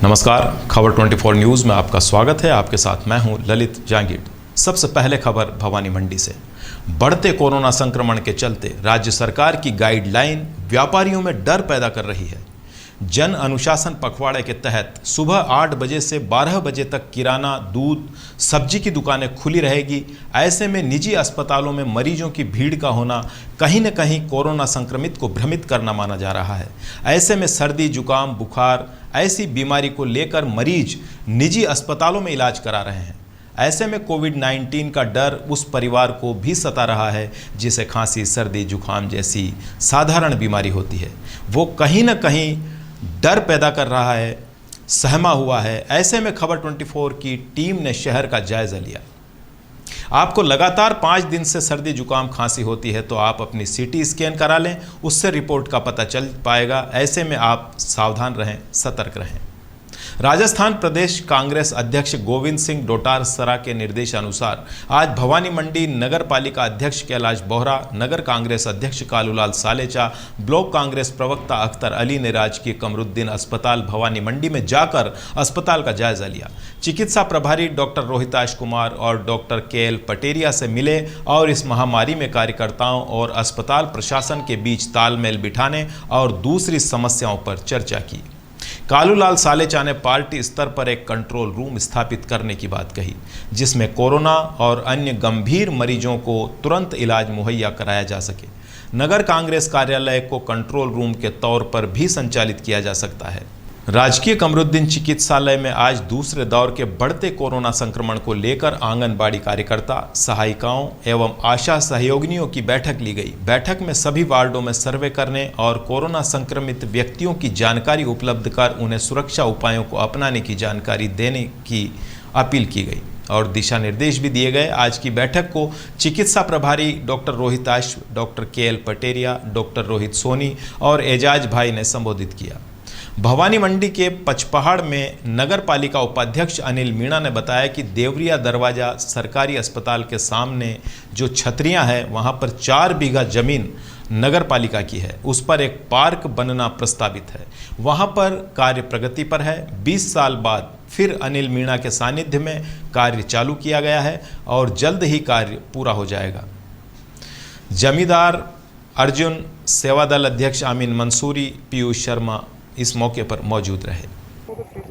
नमस्कार, खबर 24 न्यूज़ में आपका स्वागत है। आपके साथ मैं हूं ललित जांगीड़। सबसे पहले खबर भवानी मंडी से। बढ़ते कोरोना संक्रमण के चलते राज्य सरकार की गाइडलाइन व्यापारियों में डर पैदा कर रही है। जन अनुशासन पखवाड़े के तहत सुबह 8 बजे से 12 बजे तक किराना, दूध, सब्जी की दुकानें खुली रहेगी। ऐसे में निजी अस्पतालों में मरीजों की भीड़ का होना कहीं न कहीं कोरोना संक्रमित को भ्रमित करना माना जा रहा है। ऐसे में सर्दी, जुकाम, बुखार ऐसी बीमारी को लेकर मरीज निजी अस्पतालों में इलाज करा रहे हैं। ऐसे में कोविड-19 का डर उस परिवार को भी सता रहा है जिसे खांसी, सर्दी, जुकाम जैसी साधारण बीमारी होती है। वो कहीं न कहीं डर पैदा कर रहा है, सहमा हुआ है। ऐसे में खबर 24 की टीम ने शहर का जायजा लिया। आपको लगातार 5 दिन से सर्दी, जुकाम, खांसी होती है तो आप अपनी सीटी स्कैन करा लें, उससे रिपोर्ट का पता चल पाएगा। ऐसे में आप सावधान रहें, सतर्क रहें। राजस्थान प्रदेश कांग्रेस अध्यक्ष गोविंद सिंह डोटासरा के निर्देशानुसार आज भवानी मंडी नगर पालिका अध्यक्ष कैलाश बोहरा, नगर कांग्रेस अध्यक्ष कालूलाल सालेचा, ब्लॉक कांग्रेस प्रवक्ता अख्तर अली ने राजकीय कमरुद्दीन अस्पताल भवानी मंडी में जाकर अस्पताल का जायजा लिया। चिकित्सा प्रभारी डॉक्टर रोहिताश कुमार और डॉक्टर के.एल. पटेरिया से मिले और इस महामारी में कार्यकर्ताओं और अस्पताल प्रशासन के बीच तालमेल बिठाने और दूसरी समस्याओं पर चर्चा की। कालूलाल सालेचा ने पार्टी स्तर पर एक कंट्रोल रूम स्थापित करने की बात कही, जिसमें कोरोना और अन्य गंभीर मरीजों को तुरंत इलाज मुहैया कराया जा सके। नगर कांग्रेस कार्यालय को कंट्रोल रूम के तौर पर भी संचालित किया जा सकता है। राजकीय कमरुद्दीन चिकित्सालय में आज दूसरे दौर के बढ़ते कोरोना संक्रमण को लेकर आंगनबाड़ी कार्यकर्ता, सहायिकाओं एवं आशा सहयोगिनियों की बैठक ली गई। बैठक में सभी वार्डों में सर्वे करने और कोरोना संक्रमित व्यक्तियों की जानकारी उपलब्ध कर उन्हें सुरक्षा उपायों को अपनाने की जानकारी देने की अपील की गई और दिशा निर्देश भी दिए गए। आज की बैठक को चिकित्सा प्रभारी doctor Rohitash, doctor KL. Pateria, doctor Rohit Soni और एजाज भाई ने संबोधित किया। भवानी मंडी के पचपहाड़ में नगर पालिका उपाध्यक्ष अनिल मीणा ने बताया कि देवरिया दरवाजा सरकारी अस्पताल के सामने जो छतरियां हैं वहां पर 4 बीघा जमीन नगर पालिका की है। उस पर एक पार्क बनना प्रस्तावित है। वहां पर कार्य प्रगति पर है। 20 साल बाद फिर अनिल मीणा के सानिध्य में कार्य चालू किया गया है और जल्द ही कार्य पूरा हो जाएगा। जमींदार अर्जुन, सेवादल अध्यक्ष आमीन मंसूरी, पीयूष शर्मा इस मौके पर मौजूद रहे।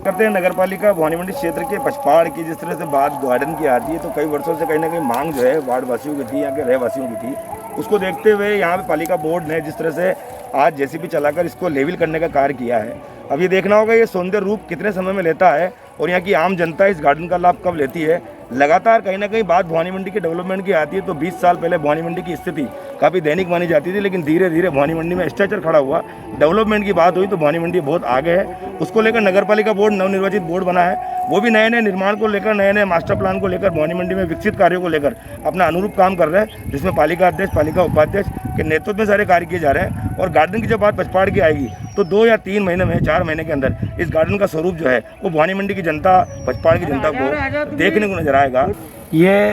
करते हैं नगर पालिका भवानी मंडी क्षेत्र के पचपहाड़ की जिस तरह से बात गार्डन की आती है तो कई वर्षों से कहीं ना कहीं मांग जो है वार्ड वासियों की थी, यहाँ के रहवासियों की थी। उसको देखते हुए यहाँ पे पालिका बोर्ड ने जिस तरह से आज जेसीबी चलाकर इसको लेवल करने का कार्य किया है। अब ये देखना होगा ये सौंदर्य रूप कितने समय में लेता है और यहाँ की आम जनता इस गार्डन का लाभ कब लेती है। लगातार कहीं ना कहीं बात भवानी मंडी के डेवलपमेंट की आती है तो 20 साल पहले भवानी मंडी की स्थिति काफ़ी दैनिक मानी जाती थी, लेकिन धीरे धीरे भवानी मंडी में स्ट्रक्चर खड़ा हुआ, डेवलपमेंट की बात हुई तो भवानी मंडी बहुत आगे है। उसको लेकर नगर पालिका बोर्ड नवनिर्वाचित बोर्ड बना है, वो भी नए नए निर्माण को लेकर, नए नए मास्टर प्लान को लेकर, भवानी मंडी में विकसित कार्यों को लेकर अपना अनुरूप काम कर रहे हैं, जिसमें पालिका अध्यक्ष, पालिका उपाध्यक्ष के नेतृत्व में सारे कार्य किए जा रहे हैं। और गार्डन की जब बात पचपहाड़ की आएगी तो 2 या 3 महीने में, 4 महीने के अंदर इस गार्डन का स्वरूप जो है वो भवानी मंडी की जनता, पचपहाड़ की जनता को देखने को नजर आएगा। ये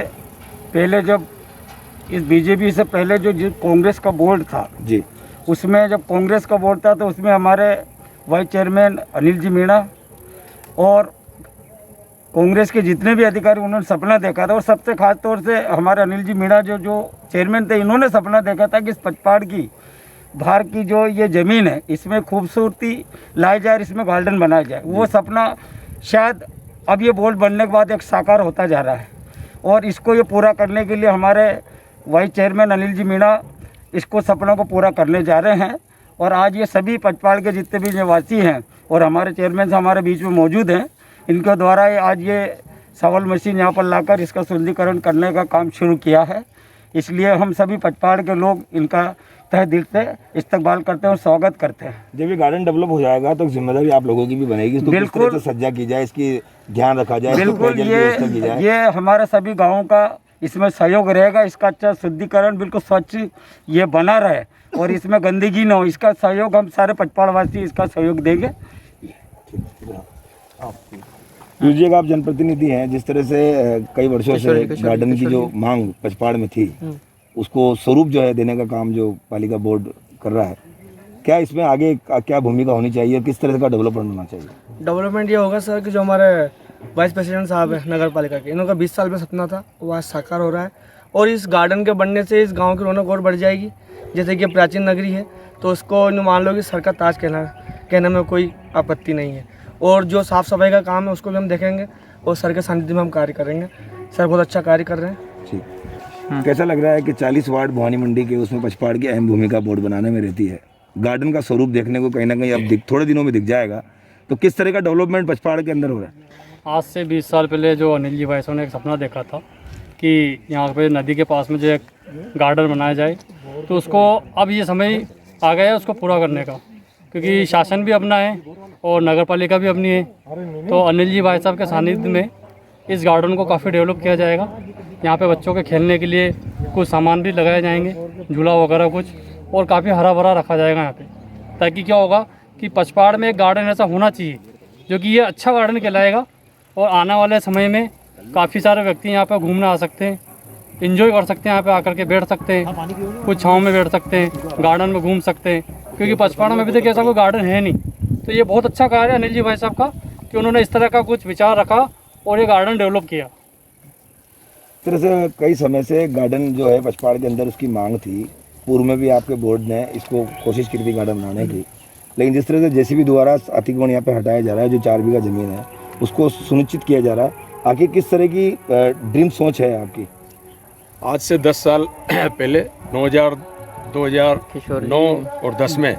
पहले जब इस बीजेपी से पहले जो कांग्रेस का बोर्ड था जी, उसमें जब कांग्रेस का बोर्ड था तो उसमें हमारे वाइस चेयरमैन अनिल जी मीणा और कांग्रेस के जितने भी अधिकारी उन्होंने सपना देखा था। और सबसे खास तौर से हमारे अनिल जी मीणा जो चेयरमैन थे, इन्होंने सपना देखा था कि इस पचपहाड़ की बाहर की जो ये ज़मीन है इसमें खूबसूरती लाई जाए, इसमें गार्डन बनाया जाए। वो सपना शायद अब ये बोर्ड बनने के बाद एक साकार होता जा रहा है और इसको ये पूरा करने के लिए हमारे वाइस चेयरमैन अनिल जी मीणा इसको सपनों को पूरा करने जा रहे हैं। और आज ये सभी पचपहाड़ के जितने भी निवासी हैं और हमारे चेयरमैन हमारे बीच में मौजूद हैं, इनके द्वारा आज ये सवल मशीन यहाँ पर लाकर इसका शुद्धिकरण करने का काम शुरू किया है। इसलिए हम सभी पचपहाड़ के लोग इनका तहे दिल से इस्तकबाल करते हैं और स्वागत करते हैं। जब ये गार्डन डेवलप हो जाएगा तो जिम्मेदारी आप लोगों की भी बनेगी, इसको किस तरह से सज्जा की जाए, इसकी ध्यान रखा जाए, बिल्कुल ये हमारे सभी गाँवों का इसमें सहयोग रहेगा। इसका अच्छा शुद्धिकरण बिल्कुल स्वच्छ ये बना रहे और इसमें गंदगी न हो, इसका सहयोग हम सारे पचपहाड़ वासी इसका सहयोग देंगे। आप जनप्रतिनिधि हैं, जिस तरह से कई वर्षों से गार्डन की जो मांग पचपहाड़ में थी उसको स्वरूप जो है देने का काम जो पालिका बोर्ड कर रहा है, क्या इसमें आगे क्या भूमिका होनी चाहिए और किस तरह का डेवलपमेंट होना चाहिए? डेवलपमेंट ये होगा सर कि जो हमारे वाइस प्रेसिडेंट साहब हैं नगर पालिका के, इनका 20 साल में सपना था वो आज साकार हो रहा है। और इस गार्डन के बनने से इस गांव की रौनक और बढ़ जाएगी। जैसे कि प्राचीन नगरी है तो उसको मान लो कि सर का ताज कहने में कोई आपत्ति नहीं है। और जो साफ़ सफाई का काम है उसको भी हम देखेंगे और सर के सानिध्य में हम कार्य करेंगे। सर बहुत अच्छा कार्य कर रहे हैं। ठीक। कैसा लग रहा है कि 40 वार्ड भवानी मंडी के उसमें पचपाड़ की अहम भूमिका बोर्ड बनाने में रहती है। गार्डन का स्वरूप देखने को कहीं ना कहीं अब थोड़े दिनों में दिख जाएगा, तो किस तरह का डेवलपमेंट पचपाड़ के अंदर हो रहा है? आज से 20 साल पहले जो अनिल जी भाई साहब ने एक सपना देखा था कि यहाँ पे नदी के पास में जो एक गार्डन बनाया जाए, तो उसको अब ये समय आ गया है उसको पूरा करने का, क्योंकि शासन भी अपना है और नगर पालिका भी अपनी है। तो अनिल जी भाई साहब के सानिध्य में इस गार्डन को काफ़ी डेवलप किया जाएगा। यहाँ पे बच्चों के खेलने के लिए कुछ सामान भी लगाए जाएंगे, झूला वगैरह कुछ, और काफ़ी हरा भरा रखा जाएगा यहाँ पे, ताकि क्या होगा कि पचपाड़ में एक गार्डन ऐसा होना चाहिए जो कि ये अच्छा गार्डन कहलाएगा। और आने वाले समय में काफ़ी सारे व्यक्ति यहाँ पर घूमने आ सकते हैं, इंजॉय कर सकते हैं, यहाँ पे आकर के बैठ सकते हैं, कुछ छाँव में बैठ सकते हैं, गार्डन में घूम सकते हैं, क्योंकि पचपाड़ में अभी तक ऐसा कोई गार्डन है नहीं। तो ये बहुत अच्छा कार्य है अनिल जी भाई साहब का कि उन्होंने इस तरह का कुछ विचार रखा और ये गार्डन डेवलप किया। इस तरह से कई समय से गार्डन जो है पचपाड़ के अंदर उसकी मांग थी। पूर्व में भी आपके बोर्ड ने इसको कोशिश की थी गार्डन बनाने की, लेकिन जिस तरह से जेसीबी द्वारा अतिक्रमण यहाँ पे हटाया जा रहा है, जो 4 बीघा ज़मीन है उसको सुनिश्चित किया जा रहा है, आखिर किस तरह की ड्रीम सोच है आपकी? आज से 10 साल पहले 2009 और 10 में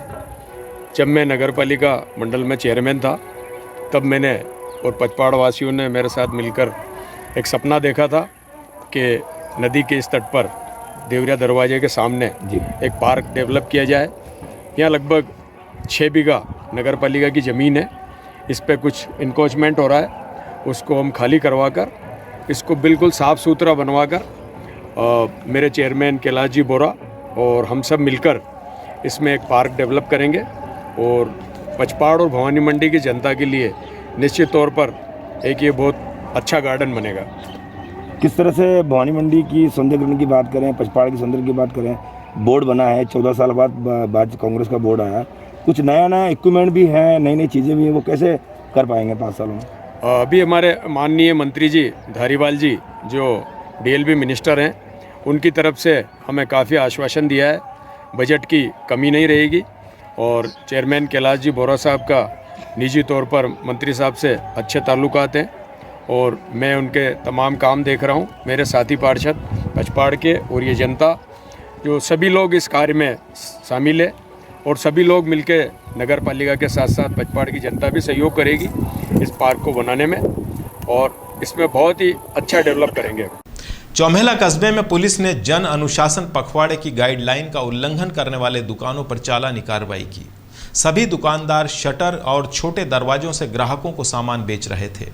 जब मैं नगर पालिका मंडल में चेयरमैन था, तब मैंने और पचपाड़ वासियों ने मेरे साथ मिलकर एक सपना देखा था कि नदी के इस तट पर देवरिया दरवाजे के सामने एक पार्क डेवलप किया जाए। यहाँ लगभग 6 बीघा नगर पालिका की ज़मीन है, इस पे कुछ इंक्रोचमेंट हो रहा है, उसको हम खाली करवा कर इसको बिल्कुल साफ़ सुथरा बनवा कर मेरे चेयरमैन कैलाश जी बोरा और हम सब मिलकर इसमें एक पार्क डेवलप करेंगे और पचपाड़ और भवानी मंडी की जनता के लिए निश्चित तौर पर एक ये बहुत अच्छा गार्डन बनेगा। किस तरह से भवानी मंडी की सौंदर्यीकरण की बात करें, पचपाड़ की सौंदर्य की बात करें, बोर्ड बना है 14 साल बाद कांग्रेस का बोर्ड आया, कुछ नया इक्विपमेंट भी है, नई नई चीज़ें भी हैं, वो कैसे कर पाएंगे 5 सालों में? अभी हमारे माननीय मंत्री जी धारीवाल जी जो डीएलबी मिनिस्टर हैं, उनकी तरफ से हमें काफ़ी आश्वासन दिया है, बजट की कमी नहीं रहेगी। और चेयरमैन कैलाश जी बोरा साहब का निजी तौर पर मंत्री साहब से अच्छे ताल्लुकात हैं और मैं उनके तमाम काम देख रहा हूँ। मेरे साथी पार्षद पचपाड़ के और ये जनता जो सभी लोग इस कार्य में शामिल है और सभी लोग मिलके नगर पालिका के साथ साथ पचपाड़ की जनता भी सहयोग करेगी इस पार्क को बनाने में और इसमें बहुत ही अच्छा डेवलप करेंगे। चौमेला कस्बे में पुलिस ने जन अनुशासन पखवाड़े की गाइडलाइन का उल्लंघन करने वाले दुकानों पर चालानी कार्रवाई की। सभी दुकानदार शटर और छोटे दरवाजों से ग्राहकों को सामान बेच रहे थे।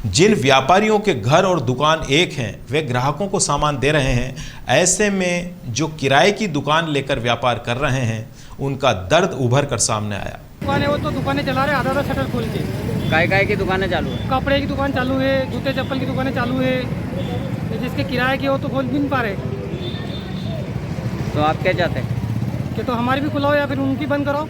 जिन व्यापारियों के घर और दुकान एक हैं वे ग्राहकों को सामान दे रहे हैं। ऐसे में जो किराए की दुकान लेकर व्यापार कर रहे हैं उनका दर्द उभर कर सामने आया। दुकानें वो तो दुकानें चला रहे, आधा शटर खोल के। काय की दुकानें चालू है? कपड़े की दुकान चालू है, जूते चप्पल की दुकानें चालू है, जिसके किराए की हो तो खोल भी नहीं पा रहे। तो आप क्या चाहते हैं कि तो हमारी भी खुलाओ या फिर उनकी बंद कराओ।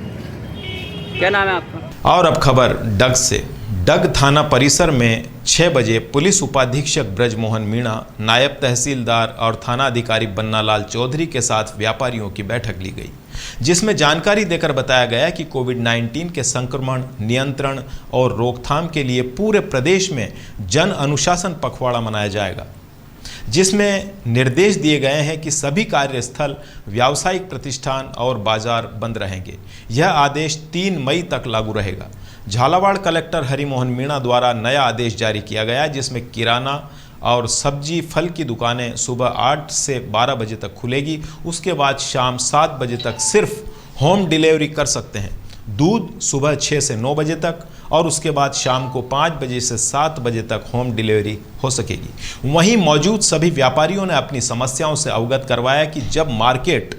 क्या नाम है आपका? और अब खबर डग से। डग थाना परिसर में 6 बजे पुलिस उपाधीक्षक ब्रजमोहन मीणा, नायब तहसीलदार और थाना अधिकारी बन्नालाल चौधरी के साथ व्यापारियों की बैठक ली गई, जिसमें जानकारी देकर बताया गया कि कोविड-19 के संक्रमण नियंत्रण और रोकथाम के लिए पूरे प्रदेश में जन अनुशासन पखवाड़ा मनाया जाएगा, जिसमें निर्देश दिए गए हैं कि सभी कार्यस्थल, व्यावसायिक प्रतिष्ठान और बाजार बंद रहेंगे। यह आदेश 3 मई तक लागू रहेगा। झालावाड़ कलेक्टर हरिमोहन मीणा द्वारा नया आदेश जारी किया गया, जिसमें किराना और सब्जी फल की दुकानें सुबह 8 से 12 बजे तक खुलेगी। उसके बाद शाम 7 बजे तक सिर्फ होम डिलीवरी कर सकते हैं। दूध सुबह 6 से 9 बजे तक और उसके बाद शाम को 5 बजे से 7 बजे तक होम डिलीवरी हो सकेगी। वहीं मौजूद सभी व्यापारियों ने अपनी समस्याओं से अवगत करवाया कि जब मार्केट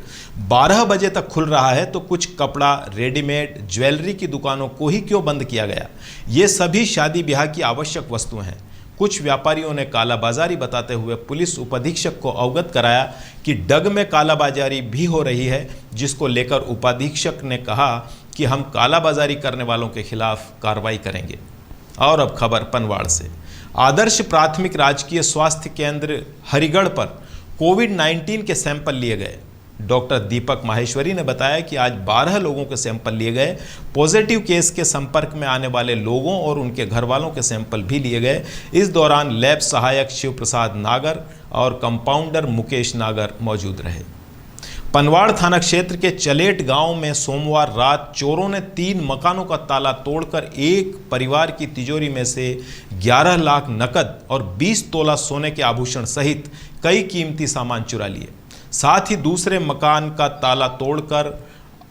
12 बजे तक खुल रहा है तो कुछ कपड़ा, रेडीमेड, ज्वेलरी की दुकानों को ही क्यों बंद किया गया। ये सभी शादी ब्याह की आवश्यक वस्तुएं हैं। कुछ व्यापारियों ने कालाबाजारी बताते हुए पुलिस उपाधीक्षक को अवगत कराया कि डग में कालाबाजारी भी हो रही है, जिसको लेकर उपाधीक्षक ने कहा कि हम कालाबाजारी करने वालों के खिलाफ कार्रवाई करेंगे। और अब खबर पनवाड़ से। आदर्श प्राथमिक राजकीय स्वास्थ्य केंद्र हरिगढ़ पर कोविड-19 के सैंपल लिए गए। डॉक्टर दीपक माहेश्वरी ने बताया कि आज 12 लोगों के सैंपल लिए गए। पॉजिटिव केस के संपर्क में आने वाले लोगों और उनके घर वालों के सैंपल भी लिए गए। इस दौरान लैब सहायक शिव प्रसाद नागर और कंपाउंडर मुकेश नागर मौजूद रहे। पनवाड़ थाना क्षेत्र के चलेट गांव में सोमवार रात चोरों ने 3 मकानों का ताला तोड़कर एक परिवार की तिजोरी में से 11 लाख नकद और 20 तोला सोने के आभूषण सहित कई कीमती सामान चुरा लिए। साथ ही दूसरे मकान का ताला तोड़कर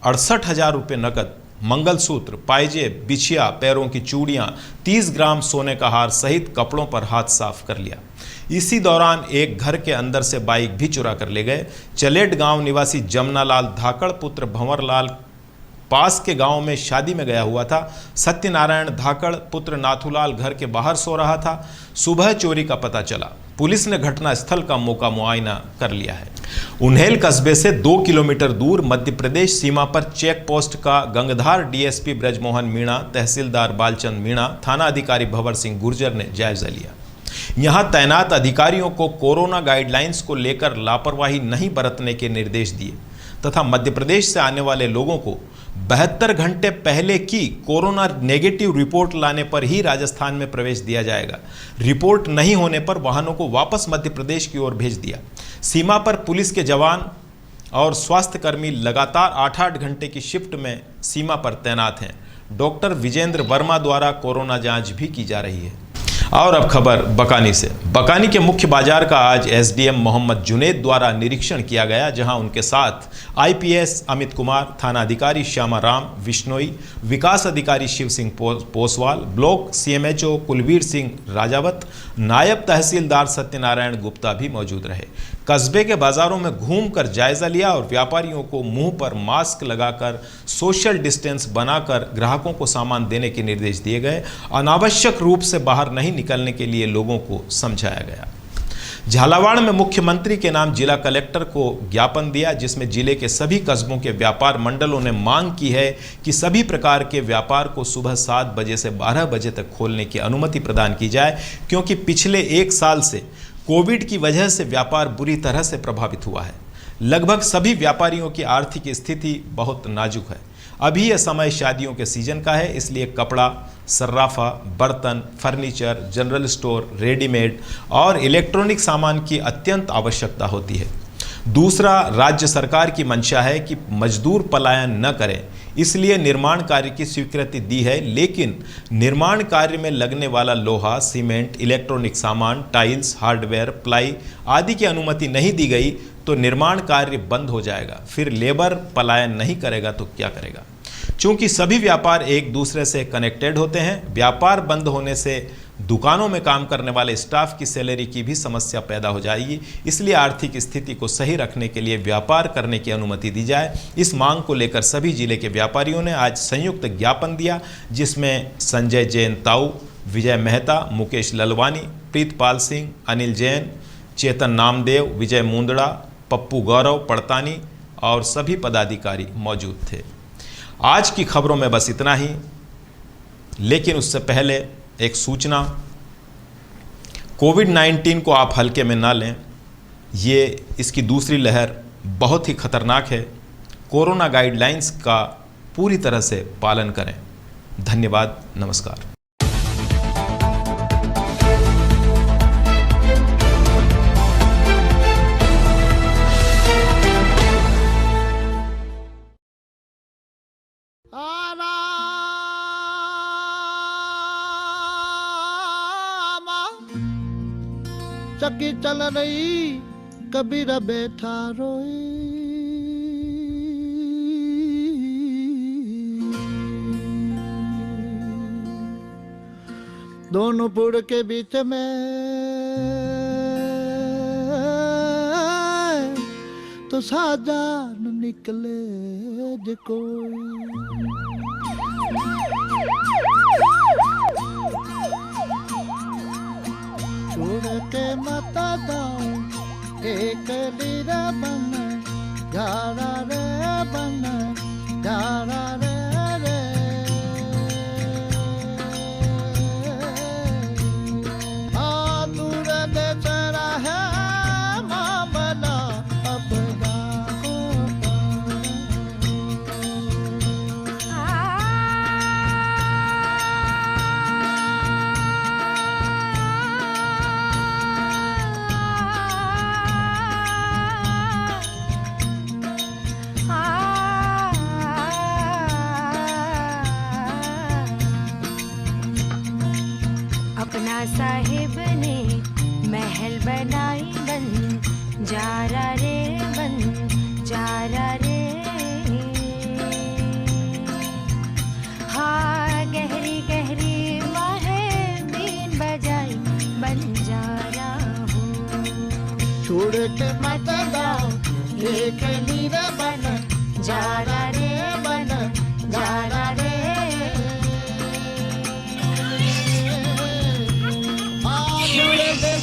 68,000 रुपये नकद, मंगलसूत्र, पायजेब, बिछिया, पैरों की चूड़ियां, 30 ग्राम सोने का हार सहित कपड़ों पर हाथ साफ कर लिया। इसी दौरान एक घर के अंदर से बाइक भी चुरा कर ले गए। चलेट गांव निवासी जमनालाल धाकड़ पुत्र भंवरलाल पास के गांव में शादी में गया हुआ था। सत्यनारायण धाकड़ पुत्र नाथूलाल घर के बाहर सो रहा था। सुबह चोरी का पता चला। पुलिस ने घटनास्थल का मौका मुआयना कर लिया है। उन्हेल कस्बे से 2 किलोमीटर दूर मध्य प्रदेश सीमा पर चेक पोस्ट का गंगधार डीएसपी ब्रजमोहन मीणा, तहसीलदार बालचंद मीणा, थाना अधिकारी भंवर सिंह गुर्जर ने जायजा लिया। यहां तैनात अधिकारियों को कोरोना गाइडलाइंस को लेकर लापरवाही नहीं बरतने के निर्देश दिए तथा मध्य प्रदेश से आने वाले लोगों को 72 घंटे पहले की कोरोना नेगेटिव रिपोर्ट लाने पर ही राजस्थान में प्रवेश दिया जाएगा। रिपोर्ट नहीं होने पर वाहनों को वापस मध्य प्रदेश की ओर भेज दिया। सीमा पर पुलिस के जवान और स्वास्थ्यकर्मी लगातार 8-8 घंटे की शिफ्ट में सीमा पर तैनात हैं। डॉक्टर विजेंद्र वर्मा द्वारा कोरोना जांच भी की जा रही है। और अब खबर बकानी से। बकानी के मुख्य बाजार का आज एसडीएम मोहम्मद जुनेद द्वारा निरीक्षण किया गया, जहां उनके साथ आईपीएस अमित कुमार, थाना अधिकारी श्यामा राम विश्नोई, विकास अधिकारी शिव सिंह पोसवाल, ब्लॉक सीएमएचओ कुलवीर सिंह राजावत, नायब तहसीलदार सत्यनारायण गुप्ता भी मौजूद रहे। कस्बे के बाजारों में घूमकर जायजा लिया और व्यापारियों को मुंह पर मास्क लगाकर सोशल डिस्टेंस बनाकर ग्राहकों को सामान देने के निर्देश दिए गए। अनावश्यक रूप से बाहर नहीं निकलने के लिए लोगों को समझाया गया। झालावाड़ में मुख्यमंत्री के नाम जिला कलेक्टर को ज्ञापन दिया, जिसमें जिले के सभी कस्बों के व्यापार मंडलों ने मांग की है कि सभी प्रकार के व्यापार को सुबह 7 बजे से 12 बजे तक खोलने की अनुमति प्रदान की जाए, क्योंकि पिछले 1 साल से कोविड की वजह से व्यापार बुरी तरह से प्रभावित हुआ है। लगभग सभी व्यापारियों की आर्थिक स्थिति बहुत नाजुक है। अभी यह समय शादियों के सीजन का है, इसलिए कपड़ा, सर्राफा, बर्तन, फर्नीचर, जनरल स्टोर, रेडीमेड और इलेक्ट्रॉनिक सामान की अत्यंत आवश्यकता होती है। दूसरा, राज्य सरकार की मंशा है कि मजदूर पलायन न करें, इसलिए निर्माण कार्य की स्वीकृति दी है, लेकिन निर्माण कार्य में लगने वाला लोहा, सीमेंट, इलेक्ट्रॉनिक सामान, टाइल्स, हार्डवेयर, प्लाई आदि की अनुमति नहीं दी गई तो निर्माण कार्य बंद हो जाएगा। फिर लेबर पलायन नहीं करेगा तो क्या करेगा? चूंकि सभी व्यापार एक दूसरे से कनेक्टेड होते हैं, व्यापार बंद होने से दुकानों में काम करने वाले स्टाफ की सैलरी की भी समस्या पैदा हो जाएगी। इसलिए आर्थिक स्थिति को सही रखने के लिए व्यापार करने की अनुमति दी जाए। इस मांग को लेकर सभी जिले के व्यापारियों ने आज संयुक्त ज्ञापन दिया, जिसमें संजय जैन ताऊ, विजय मेहता, मुकेश ललवानी, प्रीतपाल सिंह, अनिल जैन, चेतन नामदेव, विजय मुंदड़ा, पप्पू गौरव पड़तानी और सभी पदाधिकारी मौजूद थे। आज की खबरों में बस इतना ही, लेकिन उससे पहले एक सूचना, कोविड-19 को आप हल्के में ना लें। इसकी दूसरी लहर बहुत ही खतरनाक है। कोरोना गाइडलाइंस का पूरी तरह से पालन करें। धन्यवाद, नमस्कार। चक्की चल रही, कबीर बैठा रोए। दोनों पुड़ के बीच में तो साजान निकले जे कोई। छोड़ के मता जाओ एक लीरा बन, जारा रे बन, जारा रे। साहिब ने महल बनाई बन जारा रे बन जारा रे। हाँ गहरी गहरी माहे बीन बजाई बन जारा हूँ। छोड़ के मत जाओ एक लीरा बन जारा रे बन जारा रे। छोड़ दे